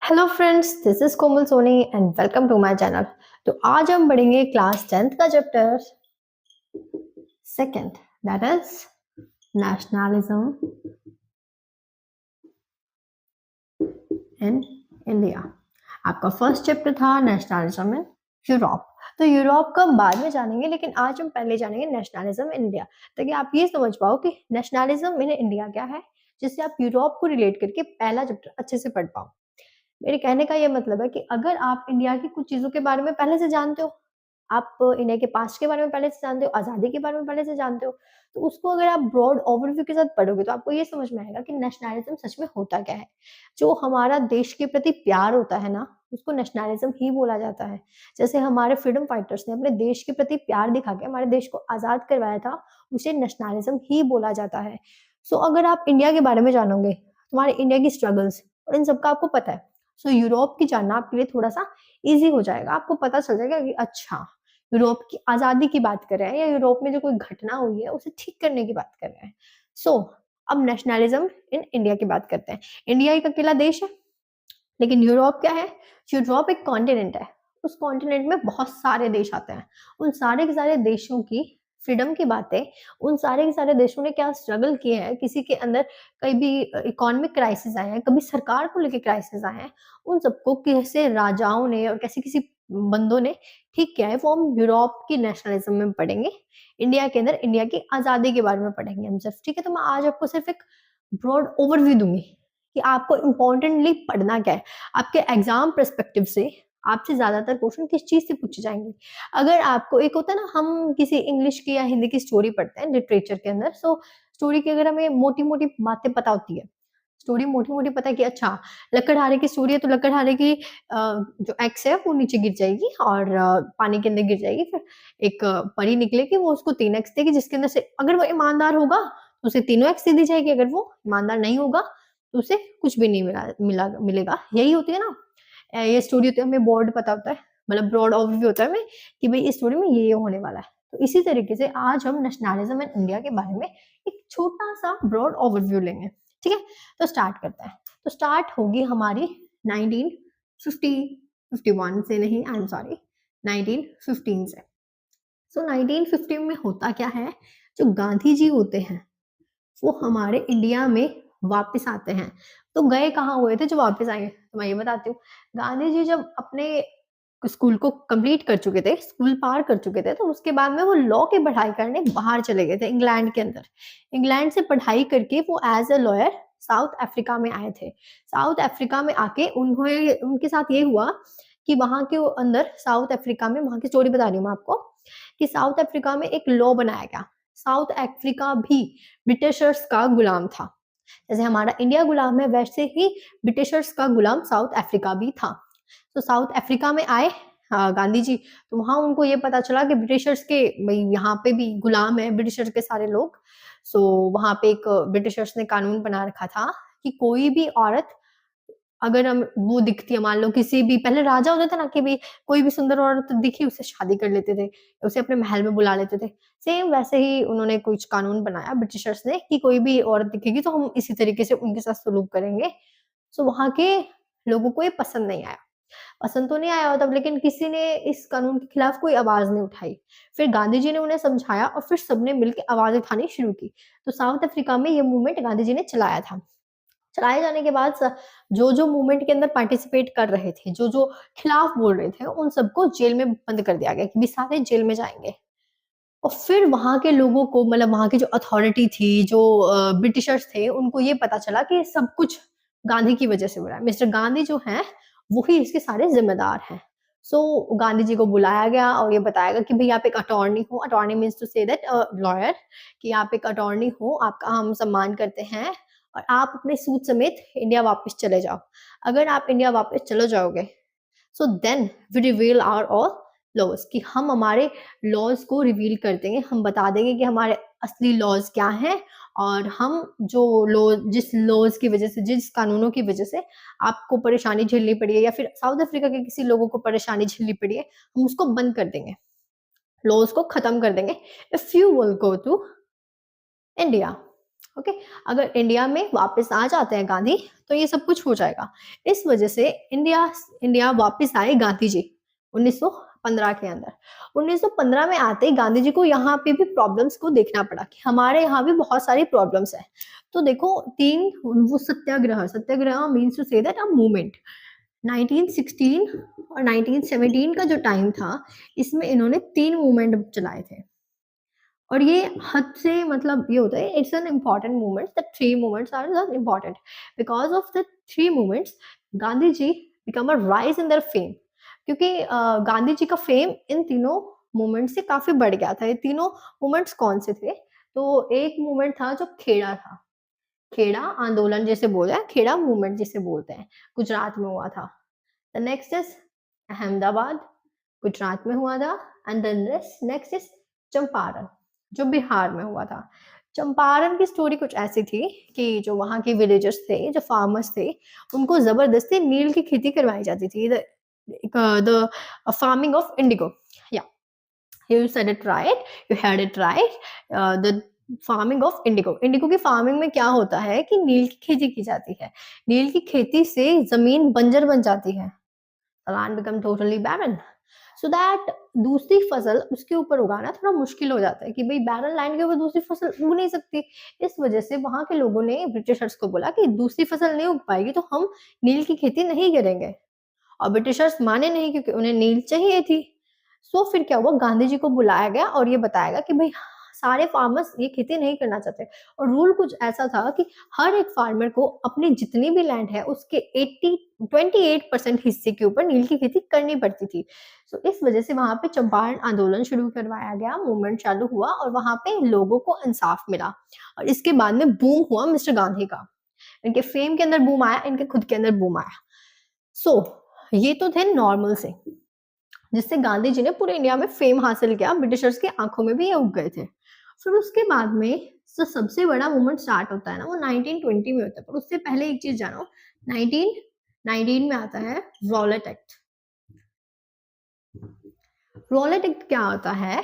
Hello friends, this is Komal Soni and welcome to my channel. तो आज हम पढ़ेंगे क्लास 10th का chapter second, that is nationalism in India. आपका फर्स्ट चैप्टर था नेशनलिज्म इन यूरोप। तो यूरोप का हम बाद में जानेंगे, लेकिन आज हम पहले जानेंगे नेशनलिज्म इन इंडिया, ताकि आप ये समझ पाओ कि नेशनलिज्म इन इंडिया क्या है, जिससे आप यूरोप को रिलेट करके पहला चैप्टर अच्छे से पढ़ पाओ। मेरे कहने का ये मतलब है कि अगर आप इंडिया की कुछ चीज़ों के बारे में पहले से जानते हो, आप इंडिया के पास्ट के बारे में पहले से जानते हो, आज़ादी के बारे में पहले से जानते हो, तो उसको अगर आप ब्रॉड ओवरव्यू के साथ पढ़ोगे तो आपको ये समझ में आएगा कि नेशनलिज्म सच में होता क्या है। जो हमारा देश के प्रति प्यार होता है ना, उसको नेशनलिज्म ही बोला जाता है। जैसे हमारे फ्रीडम फाइटर्स ने अपने देश के प्रति प्यार दिखा के हमारे देश को आज़ाद करवाया था, उसे नेशनलिज्म ही बोला जाता है। सो अगर आप इंडिया के बारे में जानोगे, तुम्हारे इंडिया की स्ट्रगल्स और इन सब का आपको पता है, सो यूरोप की जानना आपके लिए थोड़ा-सा ईज़ी हो जाएगा। आपको पता चल जाएगा कि अच्छा, यूरोप की आज़ादी की बात कर रहे हैं या यूरोप में जो कोई घटना हुई है, उसे ठीक करने की बात कर रहे हैं। सो अब नेशनलिज़्म इन इंडिया की बात करते हैं। इंडिया एक अकेला देश है, लेकिन यूरोप क्या है? यूरोप एक कॉन्टिनेंट है। उस कॉन्टिनेंट में बहुत सारे देश आते हैं। उन सारे के सारे देशों की फ्रीडम की बातें, उन सारे के सारे देशों ने क्या स्ट्रगल किए हैं, किसी के अंदर कभी इकोनॉमिक क्राइसिस आए हैं, कभी सरकार को लेके क्राइसिस आए हैं, उन सबको कैसे राजाओं ने और कैसे किसी बंदों ने ठीक किया है, वो हम यूरोप की नेशनलिज्म में पढ़ेंगे। इंडिया के अंदर इंडिया की आज़ादी के बारे में पढ़ेंगे हम सिर्फ, ठीक है? तो मैं आज आपको सिर्फ एक ब्रॉड ओवरव्यू दूँगी कि आपको इम्पोर्टेंटली पढ़ना क्या है। आपके एग्ज़ाम पर्सपेक्टिव से आपसे ज़्यादातर क्वेश्चन किस चीज़ से पूछे जाएँगे। अगर आपको एक होता है ना, हम किसी इंग्लिश की या हिंदी की स्टोरी पढ़ते हैं लिटरेचर के अंदर, सो स्टोरी की अगर हमें मोटी-मोटी बातें पता होती है, स्टोरी मोटी-मोटी पता है कि अच्छा, लकड़हारे की स्टोरी है तो लकड़हारे की जो एक्स है वो नीचे गिर जाएगी और पानी के अंदर गिर जाएगी। फिर एक परी निकलेगी, वो उसको 3 एक्स देगी, जिसके अंदर से अगर वो ईमानदार होगा तो उसे तीनों एक्स दे दी जाएगी, अगर वो ईमानदार नहीं होगा तो उसे कुछ भी नहीं मिलेगा। यही होती है ना, ये स्टोरी होती है, हमें बोर्ड पता होता है, मतलब ब्रॉड ओवरव्यू होता है हमें कि भई इस स्टोरी में ये होने वाला है। तो इसी तरीके से आज हम नेशनलिज्म इन इंडिया के बारे में एक छोटा-सा ब्रॉड ओवरव्यू लेंगे, ठीक है? तो स्टार्ट करते हैं। तो स्टार्ट होगी हमारी 1950 51 से, नहीं, आई एम सॉरी, 1915 से। सो 1915 में होता क्या है, जो गांधी जी होते हैं वो हमारे इंडिया में वापस आते हैं। तो गए कहाँ हुए थे जो वापस आए? तो मैं ये बताती हूँ। गांधी जी जब अपने स्कूल को कंप्लीट कर चुके थे, स्कूल पार कर चुके थे, तो उसके बाद में वो लॉ की पढ़ाई करने बाहर चले गए थे इंग्लैंड के अंदर। इंग्लैंड से पढ़ाई करके वो as a lawyer south Africa में आए थे। साउथ अफ्रीका में आके उन्होंने उनके साथ ये हुआ कि वहाँ के अंदर साउथ अफ्रीका में, वहाँ की स्टोरी बता रही हूँ मैं आपको, कि साउथ अफ्रीका में एक लॉ बनाया गया। साउथ अफ्रीका भी ब्रिटिशर्स का गुलाम था। जैसे हमारा इंडिया गुलाम है, वैसे ही ब्रिटिशर्स का गुलाम साउथ अफ्रीका भी था। तो साउथ अफ्रीका में आए गांधी जी, तो वहाँ उनको ये पता चला कि ब्रिटिशर्स के, भई यहाँ पे भी गुलाम है ब्रिटिशर्स के सारे लोग। सो वहाँ पे एक ब्रिटिशर्स ने कानून बना रखा था कि कोई भी औरत अगर हम वो दिखती है, मान लो किसी भी, पहले राजा होता था ना कि भई कोई भी सुंदर औरत दिखी उससे शादी कर लेते थे, उसे अपने महल में बुला लेते थे। सेम वैसे ही उन्होंने कुछ कानून बनाया ब्रिटिशर्स ने कि कोई भी औरत दिखेगी तो हम इसी तरीके से उनके साथ सलूक करेंगे। सो वहाँ के लोगों को ये पसंद नहीं आया। पसंद तो नहीं आया तब, लेकिन किसी ने इस कानून के खिलाफ कोई आवाज़ नहीं उठाई। फिर गांधी जी ने उन्हें समझाया और फिर सबने मिलके आवाज़ उठानी शुरू की। तो साउथ अफ्रीका में ये मूवमेंट गांधी जी ने चलाया था। चलाए जाने के बाद जो मूवमेंट के अंदर पार्टिसिपेट कर रहे थे, जो खिलाफ बोल रहे थे, उन सबको जेल में बंद कर दिया गया कि भी सारे जेल में जाएँगे। और फिर वहाँ के लोगों को, मतलब वहाँ की जो अथॉरिटी थी, जो ब्रिटिशर्स थे, उनको ये पता चला कि सब कुछ गांधी की वजह से हो रहा है। मिस्टर गांधी जो हैं, वो ही इसके सारे ज़िम्मेदार हैं। सो गांधी जी को बुलाया गया और ये बताया गया कि भई आप एक अटॉर्नी हो, attorney means to say that lawyer, कि आप एक अटॉर्नी हो, आपका हम सम्मान करते हैं और आप अपने सूट समेत इंडिया वापस चले जाओ। अगर आप इंडिया वापस चले जाओगे, so then we reveal our all laws, कि हम हमारे लॉज को रिवील कर देंगे, हम बता देंगे कि हमारे असली लॉज क्या हैं और हम जो लॉ, जिस लॉज की वजह से, जिस कानूनों की वजह से आपको परेशानी झेलनी पड़ी है या फिर साउथ अफ्रीका के किसी लोगों को परेशानी झेलनी पड़ी है, हम उसको बंद कर देंगे, लॉज को खत्म कर देंगे, if you will go to India. Okay, अगर इंडिया में वापस आ जाते हैं गांधी तो ये सब कुछ हो जाएगा। इस वजह से इंडिया वापस आए गांधी जी 1915 के अंदर। 1915 में आते ही गांधी जी को यहाँ पे भी प्रॉब्लम्स को देखना पड़ा कि हमारे यहाँ भी बहुत सारी प्रॉब्लम्स है। तो देखो तीन वो satyagraha means to say that a movement. 1916 और 1917 का जो टाइम था इसमें इन्होंने 3 मूवमेंट चलाए थे। और ये हद से मतलब ये होता है, it's an important movement, the 3 movements are important because of the 3 movements Gandhi ji become a rise in their fame. क्योंकि गांधी जी का फेम इन तीनों मूवमेंट से काफी बढ़ गया था। ये तीनों मूवमेंट्स कौन से थे? तो एक मूवमेंट था जो खेड़ा था, खेड़ा आंदोलन जिसे बोलते हैं, खेड़ा मूवमेंट जिसे बोलते हैं, गुजरात में हुआ था। The next is Ahmedabad, Gujarat में हुआ था। And then next is Champaran, जो बिहार में हुआ था। चंपारण की स्टोरी कुछ ऐसी थी कि जो वहाँ के विलेजर्स थे, जो फार्मर्स थे, उनको जबरदस्ती नील की खेती करवाई जाती थी, द फार्मिंग ऑफ इंडिगो। या you said it right, you heard it right, the farming of Indigo. Indigo की फार्मिंग में क्या होता है कि नील की खेती की जाती है। नील की खेती से जमीन बंजर बन जाती है, land become totally barren, so that दूसरी फसल उसके ऊपर उगाना थोड़ा मुश्किल हो जाता है कि भाई बैरन लैंड के ऊपर दूसरी फसल उग नहीं सकती। इस वजह से वहां के लोगों ने ब्रिटिशर्स को बोला कि दूसरी फसल नहीं उग पाएगी तो हम नील की खेती नहीं करेंगे। और ब्रिटिशर्स माने नहीं क्योंकि उन्हें नील चाहिए थी। सो फिर क्या हुआ, गांधी जी को बुलाया गया और ये बताया गया कि भाई सारे फार्मर्स ये खेती नहीं करना चाहते। और रूल कुछ ऐसा था कि हर एक फार्मर को अपनी जितनी भी लैंड है उसके 28% हिस्से के ऊपर नील की खेती करनी पड़ती थी। सो इस वजह से वहां पे चंपारण आंदोलन शुरू करवाया गया, मूवमेंट चालू हुआ और वहां पे लोगों को इंसाफ मिला। और इसके बाद में बूम हुआ मिस्टर गांधी का, इनके फेम के अंदर बूम आया, इनके खुद के अंदर बूम आया। सो ये तो थे नॉर्मल से, जिससे गांधी जी ने पूरे इंडिया में फेम हासिल किया, ब्रिटिशर्स की आंखों में भी ये उग गए थे। फिर उसके बाद में जो सबसे बड़ा मूवमेंट स्टार्ट होता है ना वो 1920 में होता है। पर उससे पहले एक चीज जानो, 1919 में आता है रॉलेट एक्ट। रॉलेट एक्ट क्या होता है?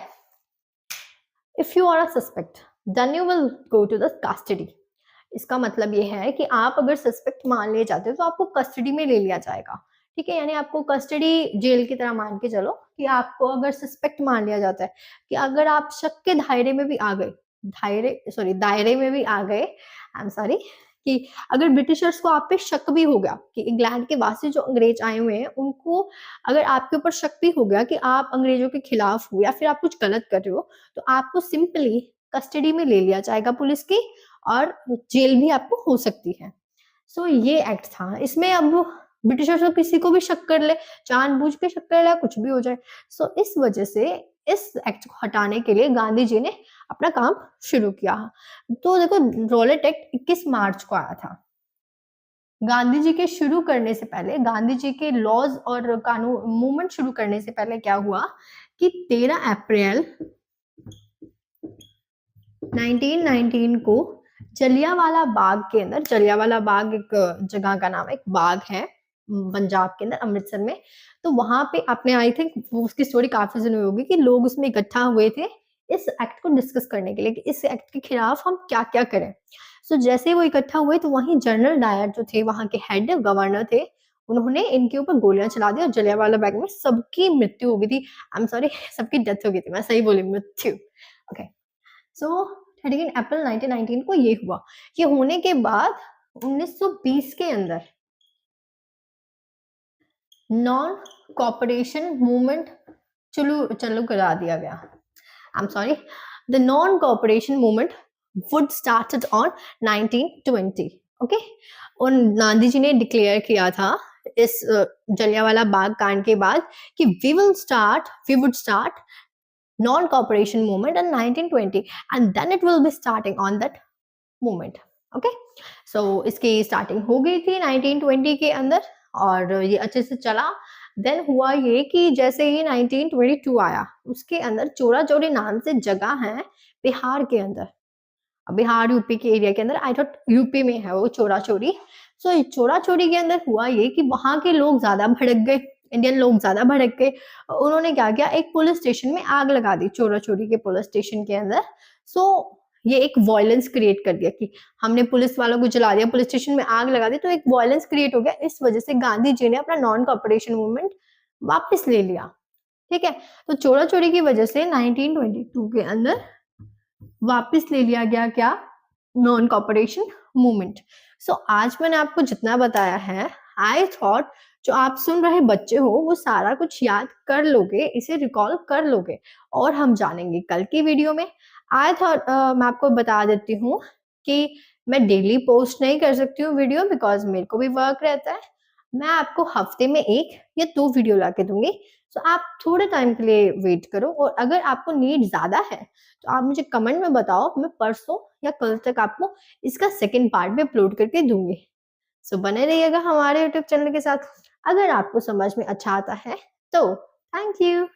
If you are a suspect then you will go to the custody. इसका मतलब ये है कि आप अगर सस्पेक्ट मान लिए जाते हो तो आपको कस्टडी में ले लिया जाएगा। ठीक है, यानी आपको कस्टडी जेल की तरह मान के चलो कि आपको अगर सस्पेक्ट मान लिया जाता है कि अगर आप शक के दायरे में भी आ गए, दायरे में भी आ गए, आई एम सॉरी, कि अगर ब्रिटिशर्स को आप पे शक भी हो गया कि इंग्लैंड के वासी जो अंग्रेज आए हुए हैं उनको अगर आपके ऊपर शक भी हो गया कि आप अंग्रेजों के खिलाफ हो या फिर आप कुछ गलत कर रहे हो, तो आपको सिंपली कस्टडी में ले लिया जाएगा पुलिस की और जेल भी आपको हो सकती है। सो ये एक्ट था। इसमें अब ब्रिटिशर्स को किसी को भी शक कर ले, जानबूझ के शक कर ले, कुछ भी हो जाए। सो इस वजह से इस एक्ट को हटाने के लिए गांधी जी ने अपना काम शुरू किया। तो देखो रॉलेट एक्ट 21 मार्च को आया था। गांधी जी के शुरू करने से पहले, गांधी जी के लॉज और कानून मूवमेंट शुरू करने से पहले क्या हुआ कि 13 अप्रैल 1919 को जलियांवाला बाग के अंदर, जलियांवाला बाग एक जगह का नाम है, एक बाग है पंजाब के अंदर अमृतसर में। तो वहां पे आपने आई थिंक उसकी स्टोरी काफी सुनी होगी कि लोग उसमें इकट्ठा हुए थे इस एक्ट को डिस्कस करने के लिए कि इस एक्ट के खिलाफ हम क्या क्या करें। सो जैसे ही वो इकट्ठा हुए तो वहीं जनरल डायर जो थे, वहां के हेड गवर्नर थे, उन्होंने इनके ऊपर गोलियां चला दी और जलियांवाला बाग में सबकी मृत्यु हो गई थी। आई एम सॉरी, सबकी डेथ हो गई थी, मैं सही बोली, मृत्यु। ओके, सो 13 अप्रैल 1919 को ये हुआ। ये होने के बाद 1920 के अंदर नॉन कॉपरेशन मूवमेंट चालू करा दिया गया। I am sorry, the non cooperation movement would started on 1920। Okay, और गांधी जी ने डिक्लेयर किया था इस जलियांवाला बाग कांड के बाद कि we would start non-cooperation movement in 1920 and then it will be starting on that movement. Okay, so इसकी स्टार्टिंग हो गई थी 1920 के अंदर और ये अच्छे से चला। देन हुआ ये कि जैसे ही 1922 आया, उसके अंदर चोरा चोरी नाम से जगह है बिहार के अंदर, बिहार यूपी के एरिया के अंदर, आई थॉट यूपी में है वो चोरा चोरी। सो चोरा चोरी के अंदर हुआ ये कि वहां के लोग ज्यादा भड़क गए, इंडियन लोग ज्यादा भड़क गए। उन्होंने क्या किया, एक पुलिस स्टेशन में आग लगा दी, चोरा चोरी के पुलिस स्टेशन के अंदर। सो ये एक वॉयलेंस क्रिएट कर दिया कि हमने पुलिस वालों को जला दिया, पुलिस स्टेशन में आग लगा दी, तो एक वॉयलेंस क्रिएट हो गया। इस वजह से गांधी जी ने अपना नॉन कॉपरेशन मूवमेंट वापस ले लिया। ठीक है, तो चोरा चोरी की वजह से 1922 के अंदर वापस ले लिया गया क्या, नॉन कॉपरेशन मूवमेंट। सो आज मैंने आपको जितना बताया है, आई थॉट जो आप सुन रहे बच्चे हो वो सारा कुछ याद कर लोगे, इसे रिकॉल कर लोगे, और हम जानेंगे कल की वीडियो में। आई थॉट मैं आपको बता देती हूँ कि मैं डेली पोस्ट नहीं कर सकती हूँ वीडियो, बिकॉज मेरे को भी वर्क रहता है। मैं आपको हफ्ते में 1 या 2 वीडियो ला के दूंगी। सो आप थोड़े टाइम के लिए वेट करो, और अगर आपको नीड ज्यादा है तो आप मुझे कमेंट में बताओ, मैं परसों या कल तक आपको इसका सेकंड पार्ट भी अपलोड करके दूंगी। सो बने रहिएगा हमारे यूट्यूब चैनल के साथ। अगर आपको समझ में अच्छा आता है तो थैंक यू।